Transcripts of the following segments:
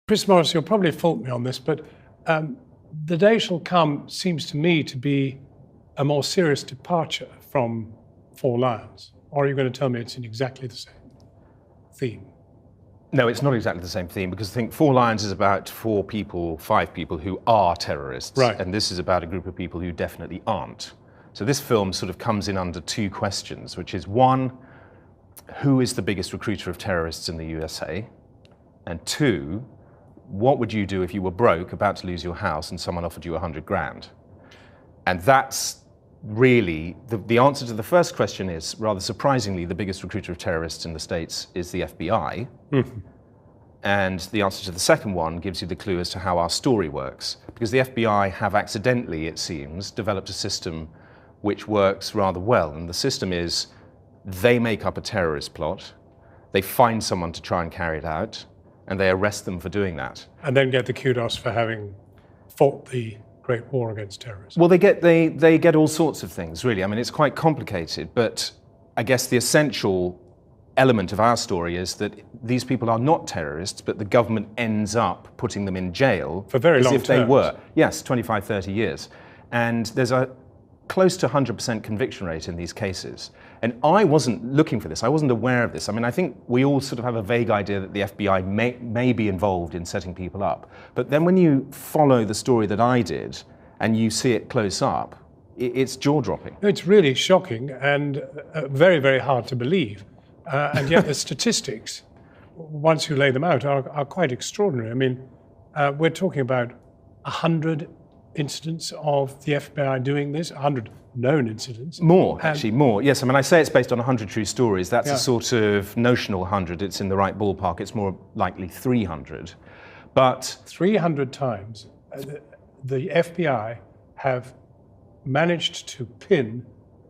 Chris Morris, you'll probably fault me on this, but The Day Shall Come seems to me to be a more serious departure from Four Lions. Or are you going to tell me it's in exactly the same theme? No, it's not exactly the same theme, because I think Four Lions is about five people who are terrorists. Right. And this is about a group of people who definitely aren't. So this film sort of comes in under two questions, which is one, who is the biggest recruiter of terrorists in the USA? And two, what would you do if you were broke, about to lose your house, and someone offered you 100 grand? And that's really, the answer to the first question is, rather surprisingly, the biggest recruiter of terrorists in the States is the FBI. Mm-hmm. And the answer to the second one gives you the clue as to how our story works. Because the FBI have accidentally, it seems, developed a system which works rather well. And the system is, they make up a terrorist plot, they find someone to try and carry it out, and they arrest them for doing that. And then get the kudos for having fought the Great War against terrorism. Well, they get all sorts of things, really. I mean, it's quite complicated, but I guess the essential element of our story is that these people are not terrorists, but the government ends up putting them in jail for very long as if they terms. were. Yes, 25, 30 years. And there's a close to 100% conviction rate in these cases. And I wasn't looking for this, I wasn't aware of this. I mean, I think we all sort of have a vague idea that the FBI may be involved in setting people up. But then when you follow the story that I did, and you see it close up, it's jaw-dropping. It's really shocking and very, very hard to believe. And yet the statistics, once you lay them out, are quite extraordinary. I mean, we're talking about 100 incidents of the FBI doing this, 100 known incidents. More, actually, more. Yes, I mean, I say it's based on 100 true stories. That's Yeah. a sort of notional 100. It's in the right ballpark. It's more likely 300. But 300 times, the FBI have managed to pin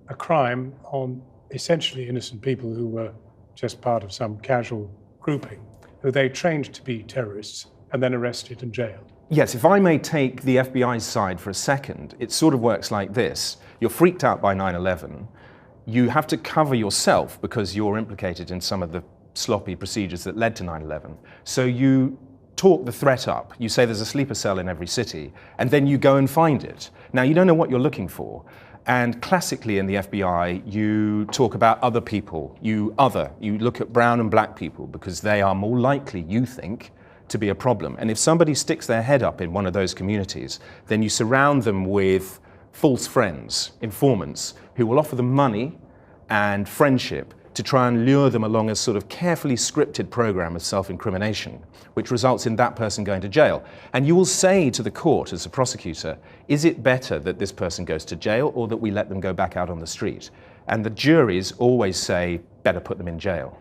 a crime on essentially innocent people who were just part of some casual grouping, who they trained to be terrorists and then arrested and jailed. yes, if I may take the FBI's side for a second, it sort of works like this. You're freaked out by 9/11. You have to cover yourself because you're implicated in some of the sloppy procedures that led to 9/11. So you talk the threat up. You say there's a sleeper cell in every city, and then you go and find it. Now, you don't know what you're looking for. And classically in the FBI, you talk about other people. You look at brown and black people because they are more likely, you think, to be a problem. And if somebody sticks their head up in one of those communities, then you surround them with false friends, informants, who will offer them money and friendship to try and lure them along a sort of carefully scripted program of self-incrimination, which results in that person going to jail. And you will say to the court as a prosecutor, is it better that this person goes to jail or that we let them go back out on the street? And the juries always say, better put them in jail.